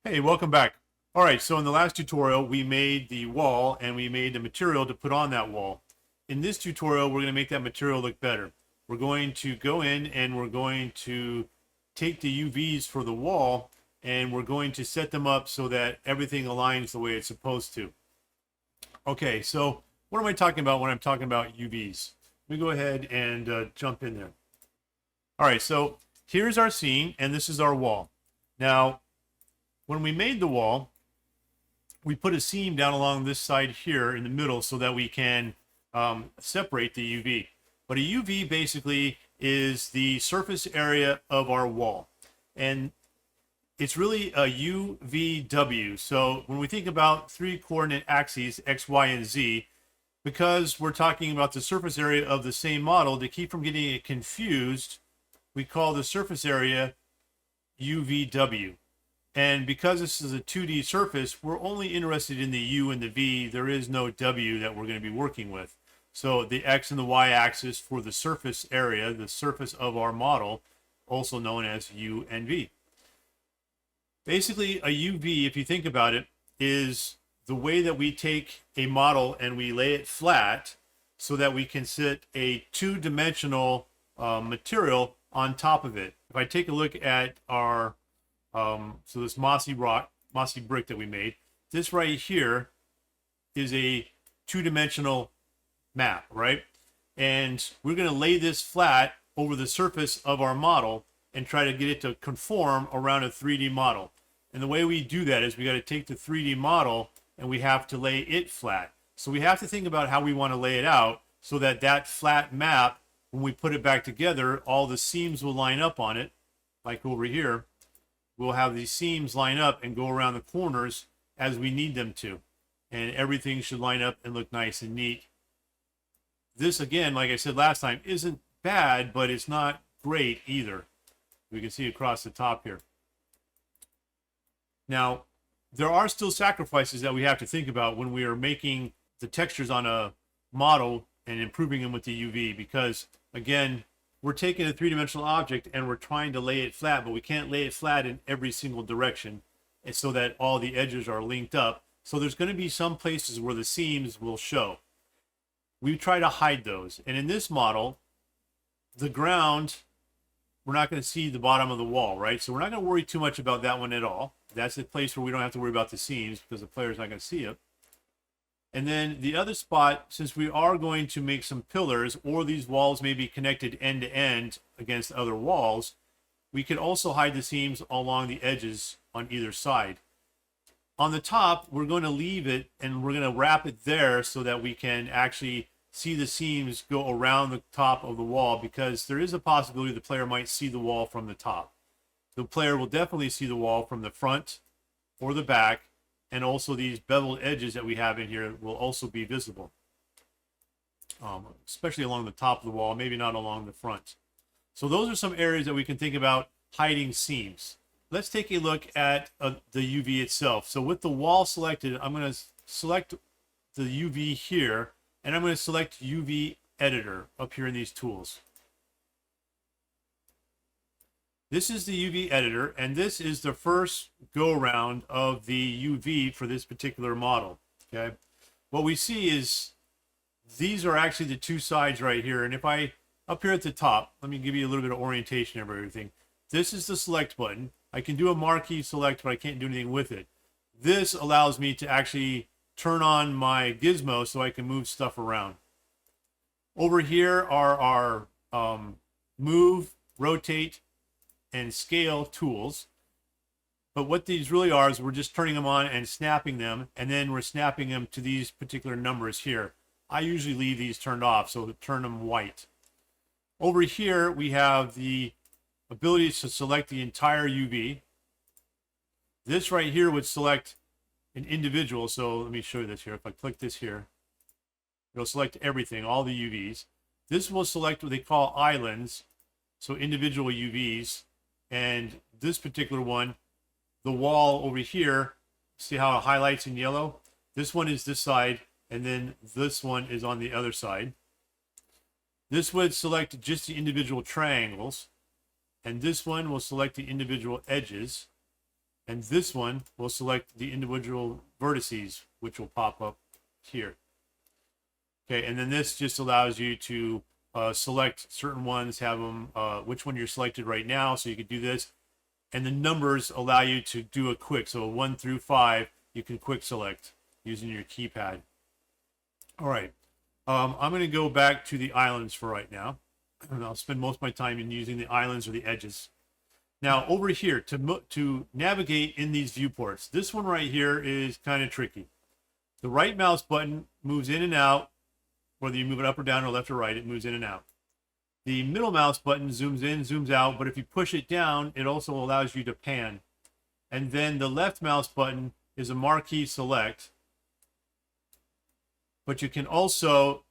Hey, welcome back. All right, so in the last tutorial, we made the wall and we made the material to put on that wall. In this tutorial, we're going to make that material look better. We're going to go in and we're going to take the UVs for the wall and we're going to set them up so that everything aligns the way it's supposed to. Okay, so what am I talking about when I'm talking about UVs? Let me go ahead and jump in there. All right, so here's our scene and this is our wall. Now, when we made the wall, we put a seam down along this side here in the middle so that we can separate the UV. But a UV basically is the surface area of our wall. And it's really a UVW. So when we think about three coordinate axes, X, Y, and Z, because we're talking about the surface area of the same model, to keep from getting it confused, we call the surface area UVW. And because this is a 2D surface, we're only interested in the U and the V. There is no W that we're going to be working with. So the X and the Y axis for the surface area, the surface of our model, also known as U and V. Basically, a UV, if you think about it, is the way that we take a model and we lay it flat so that we can sit a two-dimensional material on top of it. If I take a look at our so this mossy brick that we made, this right here is a two-dimensional map, right? And we're going to lay this flat over the surface of our model and try to get it to conform around a 3D model. And the way we do that is we got to take the 3D model and we have to lay it flat. So we have to think about how we want to lay it out so that that flat map, when we put it back together, all the seams will line up on it, like over here. We'll have these seams line up and go around the corners as we need them to. And everything should line up and look nice and neat. This, again, like I said last time, isn't bad, but it's not great either. We can see across the top here. Now, there are still sacrifices that we have to think about when we are making the textures on a model and improving them with the UV, because, again, we're taking a three-dimensional object and we're trying to lay it flat, but we can't lay it flat in every single direction, and so that all the edges are linked up. So there's going to be some places where the seams will show. We try to hide those. And in this model, the ground, we're not going to see the bottom of the wall, right? So we're not going to worry too much about that one at all. That's the place where we don't have to worry about the seams because the player's not going to see it. And then the other spot, since we are going to make some pillars, or these walls may be connected end to end against other walls, we can also hide the seams along the edges on either side. On the top, we're going to leave it and we're going to wrap it there so that we can actually see the seams go around the top of the wall, because there is a possibility the player might see the wall from the top. The player will definitely see the wall from the front or the back, and also these beveled edges that we have in here will also be visible, especially along the top of the wall, maybe not along the front. So those are some areas that we can think about hiding seams. Let's take a look at the UV itself. So with the wall selected, I'm going to select the UV here, and I'm going to select UV editor up here in these tools. This is the UV editor, and this is the first go-around of the UV for this particular model, okay? What we see is these are actually the two sides right here, and if I, up here at the top, let me give you a little bit of orientation of everything. This is the select button. I can do a marquee select, but I can't do anything with it. This allows me to actually turn on my gizmo so I can move stuff around. Over here are our move, rotate, and scale tools. But what these really are is we're just turning them on and snapping them, and then we're snapping them to these particular numbers here. I usually leave these turned off, so to turn them white. Over here, we have the ability to select the entire UV. This right here would select an individual, so let me show you this here. If I click this here, it'll select everything, all the UVs. This will select what they call islands, so individual UVs. And this particular one, the wall over here, see how it highlights in yellow? This one is this side, and then this one is on the other side. This would select just the individual triangles, and this one will select the individual edges. And this one will select the individual vertices, which will pop up here. Okay, and then this just allows you to select certain ones, have them, which one you're selected right now, so you could do this. And the numbers allow you to do a quick, so 1 through 5, you can quick select using your keypad. All right, I'm going to go back to the islands for right now. And I'll spend most of my time in using the islands or the edges. Now, over here, to navigate in these viewports, this one right here is kind of tricky. The right mouse button moves in and out. Whether you move it up or down or left or right, it moves in and out. The middle mouse button zooms in, zooms out, but if you push it down, it also allows you to pan. And then the left mouse button is a marquee select. But you can also,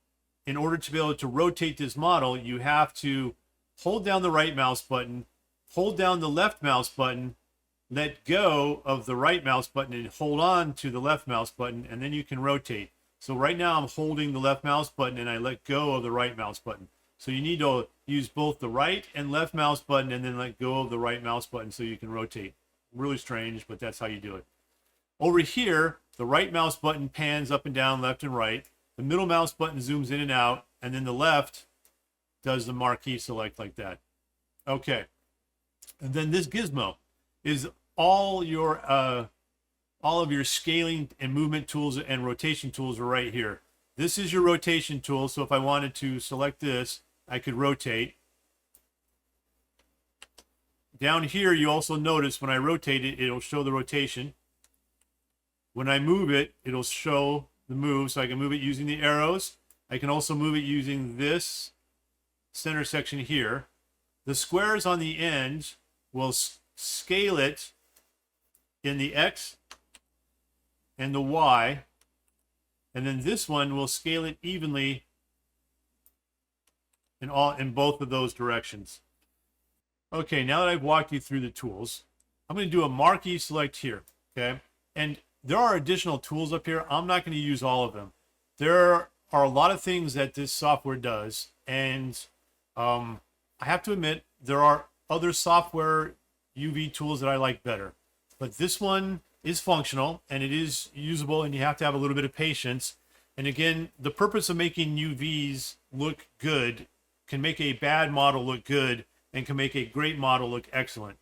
in order to be able to rotate this model, you have to hold down the right mouse button, hold down the left mouse button, let go of the right mouse button and hold on to the left mouse button, and then you can rotate. So right now I'm holding the left mouse button and I let go of the right mouse button. So you need to use both the right and left mouse button and then let go of the right mouse button so you can rotate. Really strange, but that's how you do it. Over here, the right mouse button pans up and down, left and right. The middle mouse button zooms in and out, and then the left does the marquee select like that. Okay. And then this gizmo is all of your scaling and movement tools and rotation tools are right here. This is your rotation tool, so if I wanted to select this, I could rotate. Down here, you also notice when I rotate it, it'll show the rotation. When I move it, it'll show the move, so I can move it using the arrows. I can also move it using this center section here. The squares on the end will scale it in the X and the Y, and then this one will scale it evenly in both of those directions. Okay, now that I've walked you through the tools, I'm going to do a marquee select here, okay? And there are additional tools up here. I'm not going to use all of them. There are a lot of things that this software does, and I have to admit, there are other software UV tools that I like better. But this one is functional, and it is usable, and you have to have a little bit of patience. And again, the purpose of making UVs look good can make a bad model look good and can make a great model look excellent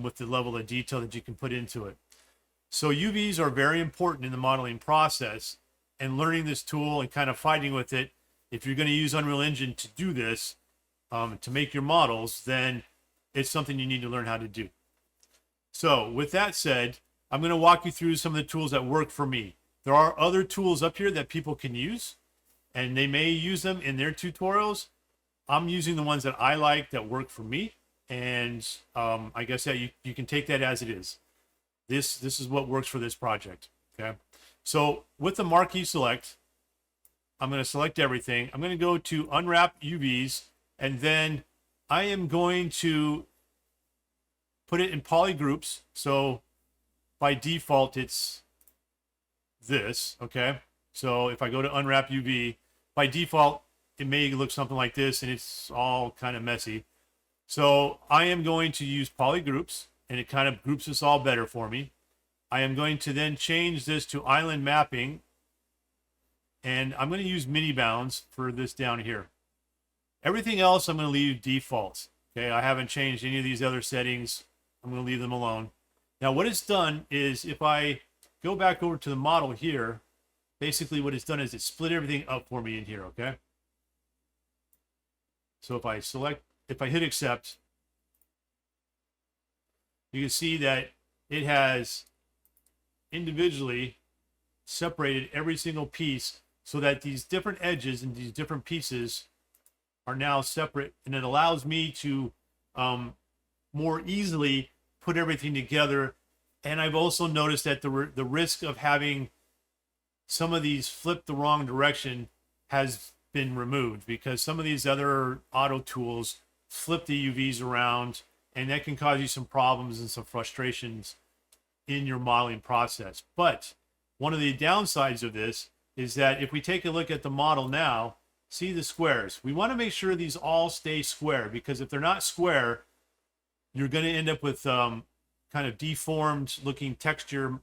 with the level of detail that you can put into it. So UVs are very important in the modeling process, and learning this tool and kind of fighting with it, if you're going to use Unreal Engine to do this, to make your models, then it's something you need to learn how to do. So with that said, I'm going to walk you through some of the tools that work for me. There are other tools up here that people can use, and they may use them in their tutorials. I'm using the ones that I like that work for me, and I guess that you can take that as it is. This is what works for this project, okay? So with the marquee select, I'm going to select everything. I'm going to go to Unwrap UVs, and then I am going to put it in poly groups. So by default, it's this, okay? So if I go to Unwrap UV, by default, it may look something like this, and it's all kind of messy. So I am going to use poly groups, and it kind of groups this all better for me. I am going to then change this to island mapping, and I'm going to use mini bounds for this down here. Everything else I'm going to leave defaults. Okay, I haven't changed any of these other settings. I'm going to leave them alone. Now what it's done is, if I go back over to the model here, basically what it's done is it split everything up for me in here, okay? So if I hit accept, you can see that it has individually separated every single piece so that these different edges and these different pieces are now separate, and it allows me to more easily put everything together. And I've also noticed that the risk of having some of these flip the wrong direction has been removed, because some of these other auto tools flip the UVs around, and that can cause you some problems and some frustrations in your modeling process. But one of the downsides of this is that if we take a look at the model now, see the squares. We want to make sure these all stay square, because if they're not square, you're going to end up with kind kind of deformed looking texture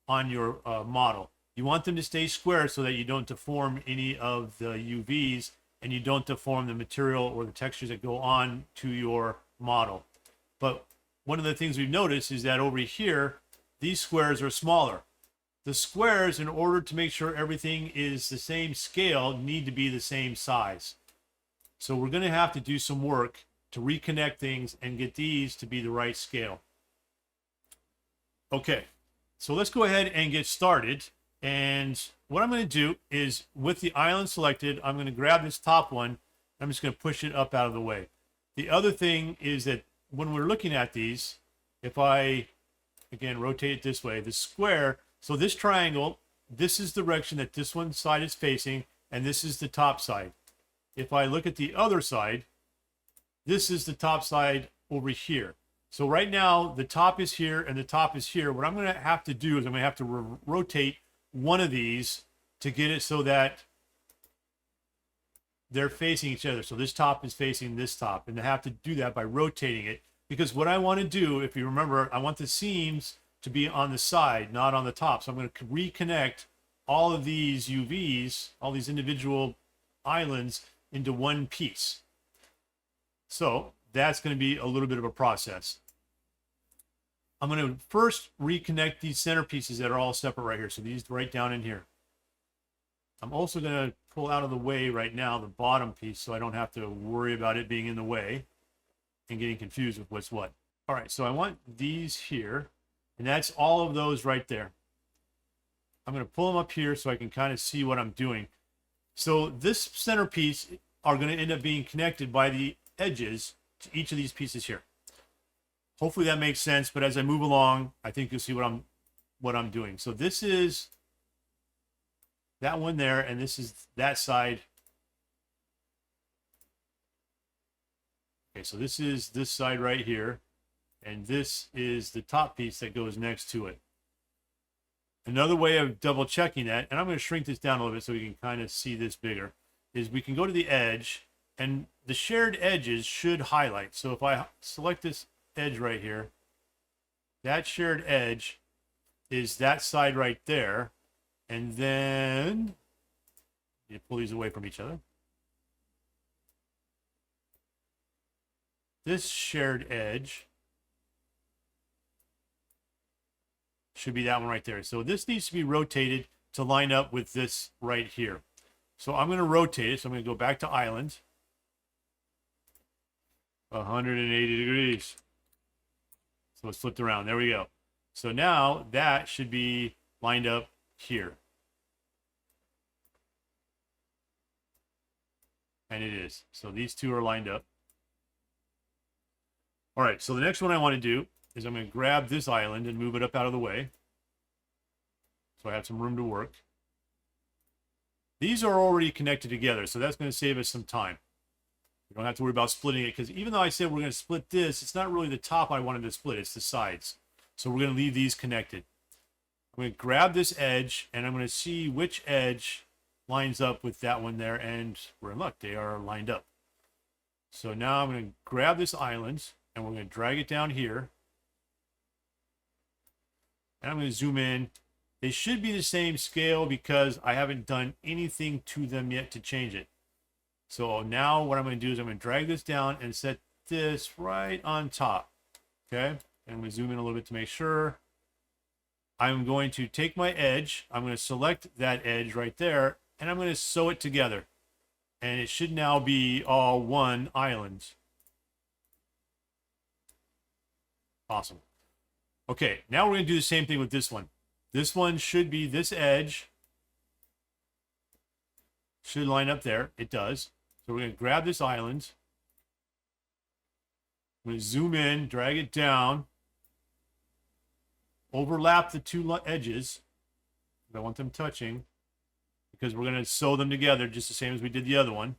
on your model. You want them to stay square so that you don't deform any of the UVs and you don't deform the material or the textures that go on to your model. But one of the things we've noticed is that over here, these squares are smaller. The squares, in order to make sure everything is the same scale, need to be the same size. So we're going to have to do some work to reconnect things and get these to be the right scale. Okay, so let's go ahead and get started. And what I'm going to do is, with the island selected, I'm going to grab this top one. I'm just going to push it up out of the way. The other thing is that when we're looking at these, if I, again, rotate it this way, the square, so this triangle, this is the direction that this one side is facing, and this is the top side. If I look at the other side, this is the top side over here. So right now, the top is here and the top is here. What I'm going to have to do is I'm going to have to rotate one of these to get it so that they're facing each other. So this top is facing this top, and I have to do that by rotating it, because what I want to do, if you remember, I want the seams to be on the side, not on the top. So I'm going to reconnect all of these UVs, all these individual islands, into one piece. So that's going to be a little bit of a process. I'm going to first reconnect these center pieces that are all separate right here. So these right down in here. I'm also going to pull out of the way right now the bottom piece so I don't have to worry about it being in the way and getting confused with what's what. All right, so I want these here, and that's all of those right there. I'm going to pull them up here so I can kind of see what I'm doing. So this centerpiece are going to end up being connected by the edges to each of these pieces here. Hopefully that makes sense, but as I move along, I think you'll see what I'm doing. So this is that one there, and this is that side. Okay, so this is this side right here, and this is the top piece that goes next to it. Another way of double checking that, and I'm going to shrink this down a little bit so we can kind of see this bigger, is we can go to the edge, and the shared edges should highlight. So if I select this edge right here, that shared edge is that side right there, and then you pull these away from each other. This shared edge should be that one right there. So this needs to be rotated to line up with this right here. So I'm going to rotate it. So I'm going to go back to island. 180 degrees. So it's flipped around. There we go. So now that should be lined up here. And it is. So these two are lined up. All right, so the next one I want to do is I'm going to grab this island and move it up out of the way. So I have some room to work. These are already connected together, so that's going to save us some time. We don't have to worry about splitting it, because even though I said we're going to split this, it's not really the top I wanted to split, it's the sides. So we're going to leave these connected. I'm going to grab this edge, and I'm going to see which edge lines up with that one there, and we're in luck, they are lined up. So now I'm going to grab this island, and we're going to drag it down here. And I'm going to zoom in. They should be the same scale because I haven't done anything to them yet to change it. So now what I'm going to do is I'm going to drag this down and set this right on top. Okay? And I'm going to zoom in a little bit to make sure. I'm going to take my edge. I'm going to select that edge right there, and I'm going to sew it together. And it should now be all one island. Awesome. Okay, now we're going to do the same thing with this one. This one should be this edge. Should line up there. It does. So we're going to grab this island. I'm going to zoom in, drag it down. Overlap the two edges. I want them touching, because we're going to sew them together just the same as we did the other one.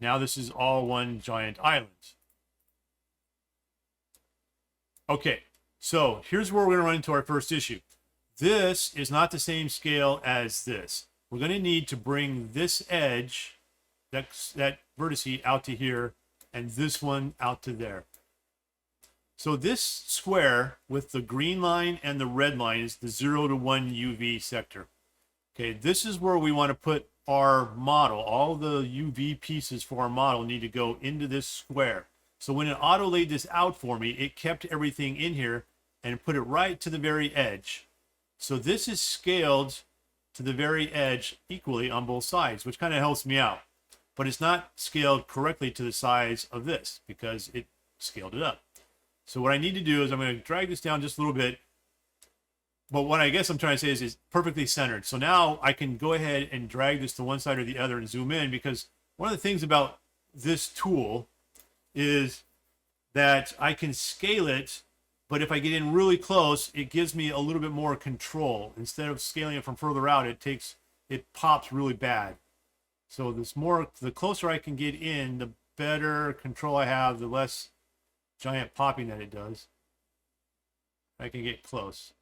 Now this is all one giant island. Okay, so here's where we're going to run into our first issue. This is not the same scale as this. We're going to need to bring this edge, that vertice out to here, and this one out to there. So this square with the green line and the red line is the 0 to 1 UV sector. Okay, this is where we want to put our model. All the UV pieces for our model need to go into this square. So when it auto laid this out for me, it kept everything in here and put it right to the very edge. So this is scaled to the very edge equally on both sides, which kind of helps me out. But it's not scaled correctly to the size of this because it scaled it up. So what I need to do is I'm going to drag this down just a little bit. But what I guess I'm trying to say is it's perfectly centered. So now I can go ahead and drag this to one side or the other and zoom in, because one of the things about this tool is that I can scale it, but if I get in really close, it gives me a little bit more control. Instead of scaling it from further out, it pops really bad. So the closer I can get in, the better control I have, the less giant popping that it does. I can get close.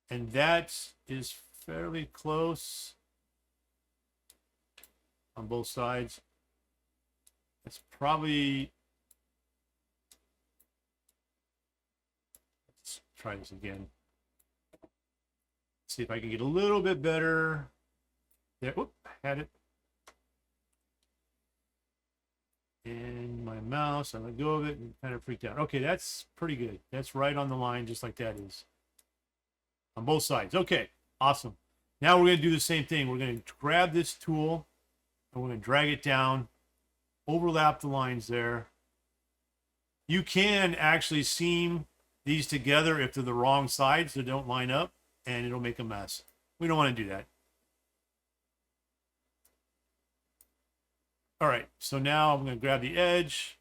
And that is fairly close on both sides. It's probably, let's try this again. See if I can get a little bit better. There, whoop, had it. And my mouse, I let go of it and kind of freaked out. Okay, that's pretty good. That's right on the line, just like that is. On both sides. Okay, awesome. Now we're going to do the same thing. We're going to grab this tool and we're going to drag it down, overlap the lines there. You can actually seam these together if they're the wrong sides, they don't line up, and it'll make a mess. We don't want to do that. All right, so now I'm going to grab the edge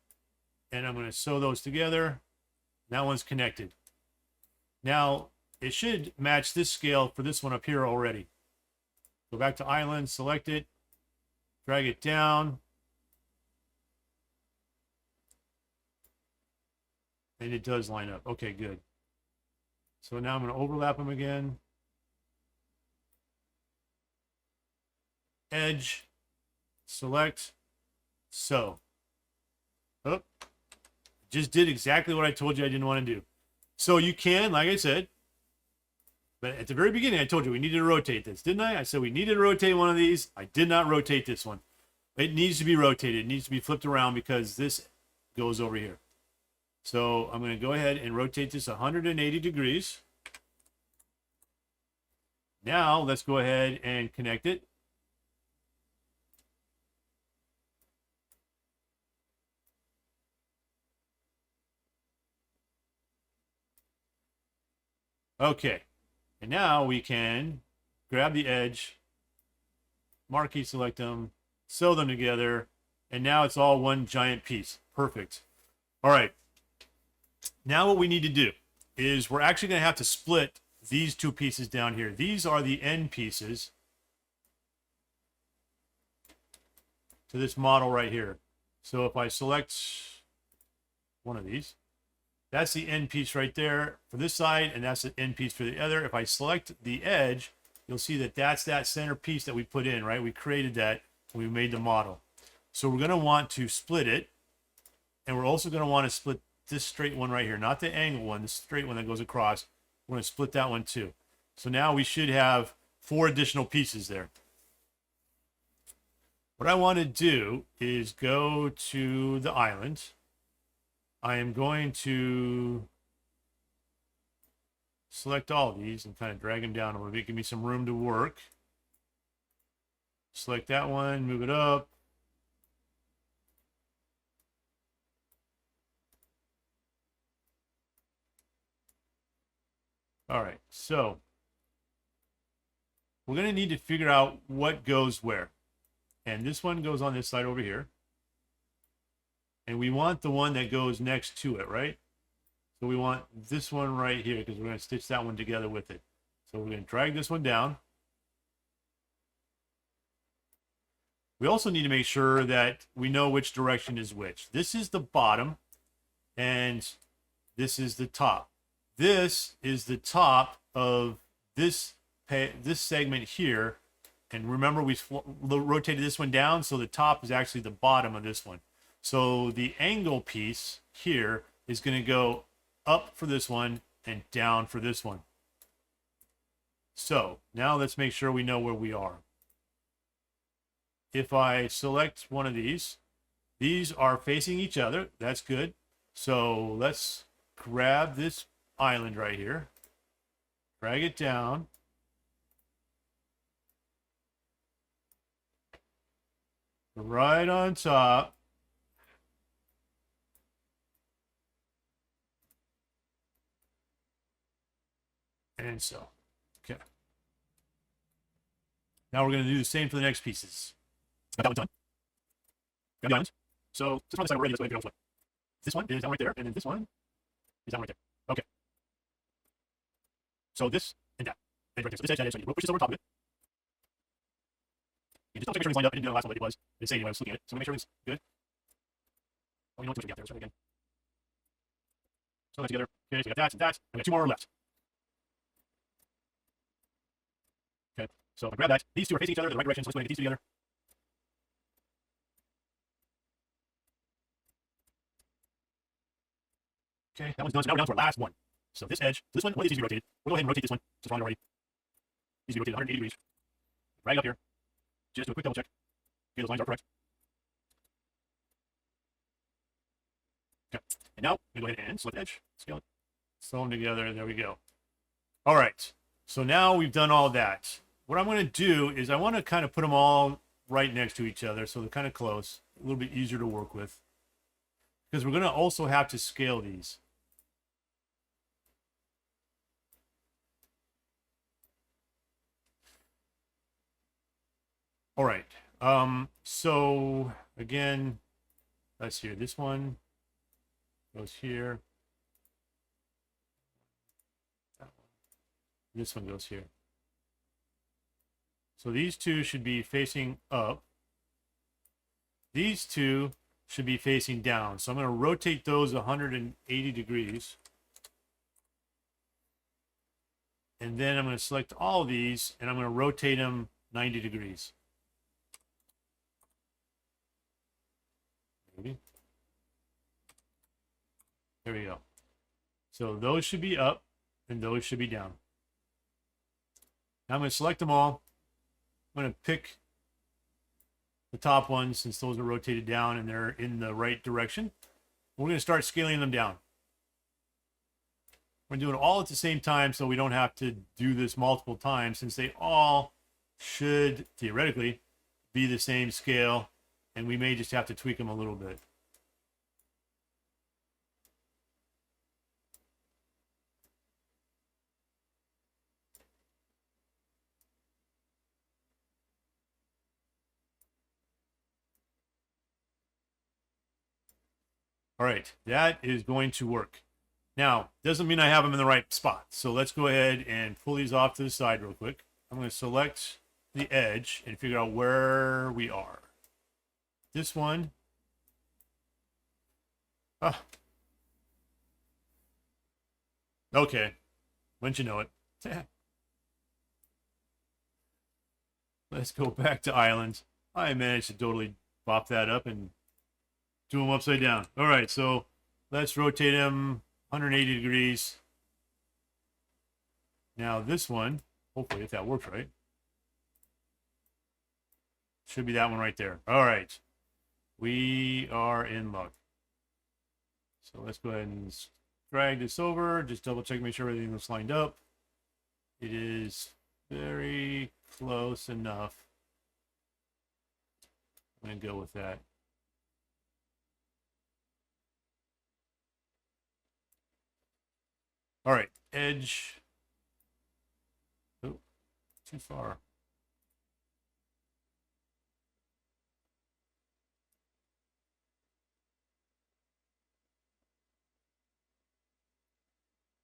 and I'm going to sew those together. That one's connected. Now, it should match this scale for this one up here already. Go back to island, select it, drag it down. And it does line up. Okay, good. So now I'm going to overlap them again. Edge, select, sew. Oh, just did exactly what I told you I didn't want to do. So you can, like I said, but at the very beginning I told you we needed to rotate this, didn't I? I said we needed to rotate one of these. I did not rotate this one. It needs to be rotated. It needs to be flipped around because this goes over here. So I'm going to go ahead and rotate this 180 degrees. Now let's go ahead and connect it. Okay, and now we can grab the edge, marquee select them, sew them together, and now it's all one giant piece. Perfect. All right, now what we need to do is we're actually going to have to split these two pieces down here. These are the end pieces to this model right here. So if I select one of these, that's the end piece right there for this side, and that's the end piece for the other. If I select the edge, you'll see that that's that center piece that we put in, right? We created that when we made the model. So we're going to want to split it, and we're also going to want to split this straight one right here, not the angle one, the straight one that goes across. We're going to split that one too. So now we should have 4 additional pieces there. What I want to do is go to the island. I am going to select all of these and kind of drag them down a little bit. Give me some room to work. Select that one, move it up. All right, so we're going to need to figure out what goes where. And this one goes on this side over here. And we want the one that goes next to it, right? So we want this one right here because we're going to stitch that one together with it. So we're going to drag this one down. We also need to make sure that we know which direction is which. This is the bottom, and this is the top. This is the top of this segment here. And remember, we rotated this one down, so the top is actually the bottom of this one. So the angle piece here is going to go up for this one and down for this one. So now let's make sure we know where we are. If I select one of these are facing each other. That's good. So let's grab this island right here, drag it down. Right on top. And so, okay. Now we're going to do the same for the next pieces. Got that one done. Got the islands. So this one, already, let's go ahead and figure out this one is down right there, and then this one is down right there. Okay. So this and that. And right there. So this edge, that edge, so you push this over top of it. You just double check make sure everything's lined up. I didn't do the last one, but it was. It didn't say anyway, I was looking at it. So make sure everything's good. Oh, you know what? We got there. Let's try it again. So that's together. Okay, so we got that and that. I got two more left. Okay. So if I grab that, these two are facing each other in the right direction, so let's go ahead and get these two together. Okay, that one's done. So now we're down to our last one. So this edge, so this one needs to be rotated. We'll go ahead and rotate this one. So it's on already. Needs to be rotated 180 degrees. Drag it up here. Just do a quick double check. Okay, those lines are correct. Okay. And now we go ahead and select the edge. Scale it. Sew them together. There we go. All right. So now we've done all that. What I'm going to do is I want to kind of put them all right next to each other so they're kind of close. A little bit easier to work with. Because we're going to also have to scale these. All right. So again, let's see here. This one goes here. This one goes here. So these two should be facing up. These two should be facing down. So I'm going to rotate those 180 degrees. And then I'm going to select all of these, and I'm going to rotate them 90 degrees. Maybe. There we go. So those should be up, and those should be down. Now I'm going to select them all. I'm going to pick the top ones since those are rotated down and they're in the right direction. We're going to start scaling them down. We're doing it all at the same time so we don't have to do this multiple times since they all should theoretically be the same scale, and we may just have to tweak them a little bit. All right, that is going to work. Now, doesn't mean I have them in the right spot. So let's go ahead and pull these off to the side real quick. I'm going to select the edge and figure out where we are. This one. Ah. Okay. Wouldn't you know it? Let's go back to islands. I managed to totally bop that up and do them upside down. All right, so let's rotate them 180 degrees. Now this one, hopefully if that works right, should be that one right there. All right, we are in luck. So let's go ahead and drag this over. Just double check, make sure everything looks lined up. It is very close enough. I'm going to go with that. All right, edge. Oh, too far.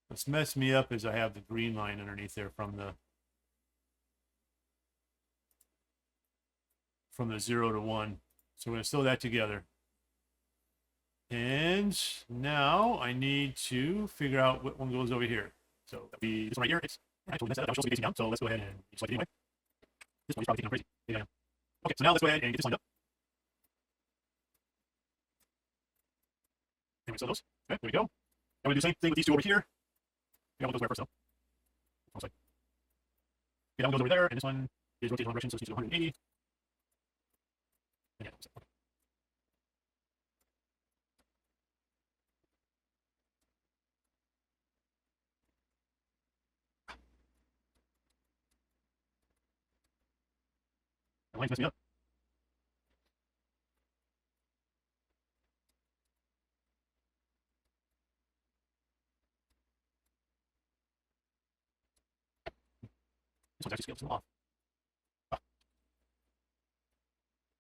What's messed me up is I have the green line underneath there from the 0 to 1. So we're going to sew that together. And now I need to figure out what one goes over here. So that'll be this one right here. It's actually messed up. That was supposed to be facing down. So let's go ahead and select it anyway. This one is probably taking crazy. Yeah. Okay, so now let's go ahead and get this lined up. And we sell those. Okay, there we go. And we do the same thing with these two over here. Yeah, one goes where first though. Almost like. Okay, that one goes over there, and this one is rotated one direction, so it's 180. And yeah, okay. The line's messing me up. This one's actually scaled off. Ah.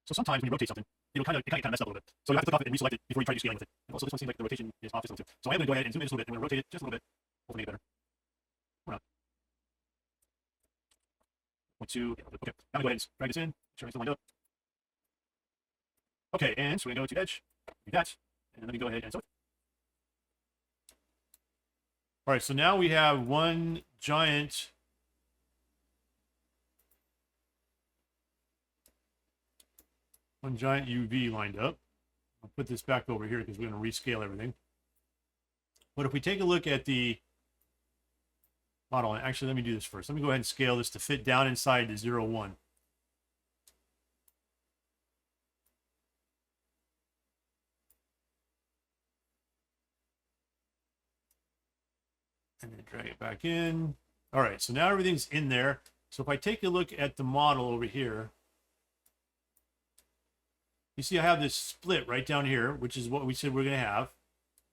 So sometimes when you rotate something, it kind of mess up a little bit. So you have to click off it and reselect it before you try to do scaling with it. And also this one seems like the rotation is off just a little too. So I am going to go ahead and zoom in just a little bit, and we're going to rotate it just a little bit. Hopefully make it better. Or not. 0.2. Yeah, okay. Now I'm going to go ahead and drag this in. Make sure it's lined up. Okay, and so we're going to go to edge. Do that. And let me go ahead and sew it. All right, so now we have one giant UV lined up. I'll put this back over here because we're going to rescale everything. But if we take a look at the model, and actually let me do this first. Let me go ahead and scale this to fit down inside the 0, 1. And then drag it back in. All right, so now everything's in there. So if I take a look at the model over here, you see I have this split right down here, which is what we said we're going to have.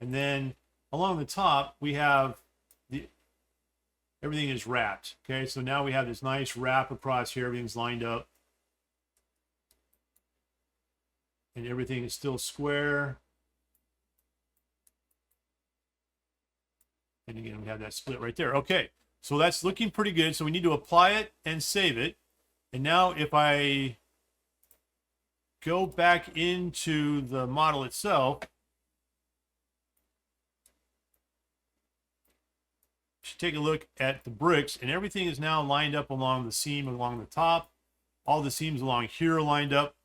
And then along the top, we have everything is wrapped. Okay, so now we have this nice wrap across here. Everything's lined up. And everything is still square. And again, we have that split right there. Okay, so that's looking pretty good. So we need to apply it and save it. And now if I go back into the model itself, should take a look at the bricks, and everything is now lined up along the seam along the top. All the seams along here are lined up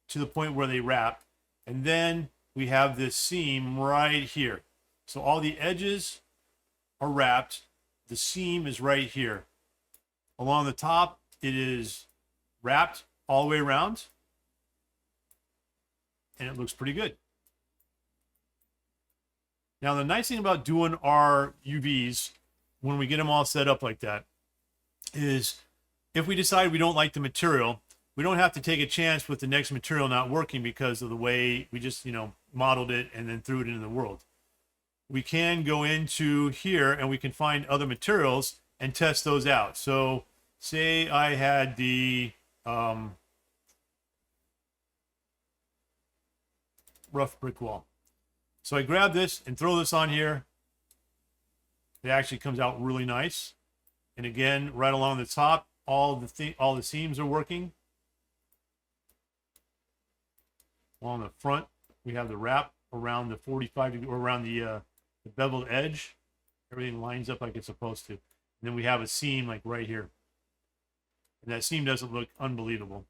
to the point where they wrap. And then we have this seam right here. So all the edges are wrapped. The seam is right here. Along the top, it is wrapped all the way around. And it looks pretty good. Now, the nice thing about doing our UVs when we get them all set up like that is if we decide we don't like the material, we don't have to take a chance with the next material not working because of the way we just, modeled it and then threw it into the world. We can go into here and we can find other materials and test those out. So say I had the rough brick wall. So I grab this and throw this on here. It actually comes out really nice. And again, right along the top, all the seams are working. Along the front, we have the wrap around the 45 degree, or around the beveled edge. Everything lines up like it's supposed to. And then we have a seam like right here. And that seam doesn't look unbelievable.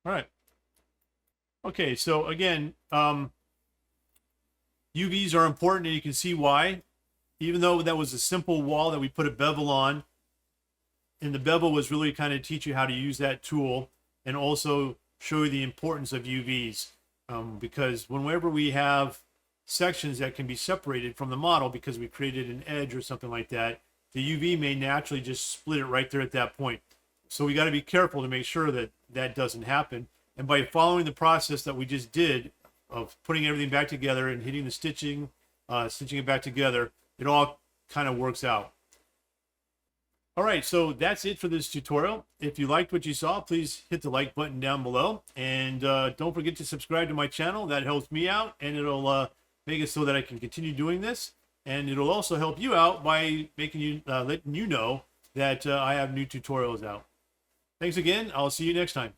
All right. Okay, so again, UVs are important, and you can see why. Even though that was a simple wall that we put a bevel on, and the bevel was really kind of teach you how to use that tool and also show you the importance of UVs. Because whenever we have sections that can be separated from the model because we created an edge or something like that, the UV may naturally just split it right there at that point. So we got to be careful to make sure that that doesn't happen. And by following the process that we just did of putting everything back together and hitting the stitching it back together, it all kind of works out. All right, so that's it for this tutorial. If you liked what you saw, please hit the like button down below. And don't forget to subscribe to my channel. That helps me out, and it'll make it so that I can continue doing this. And it'll also help you out by making you letting you know that I have new tutorials out. Thanks again. I'll see you next time.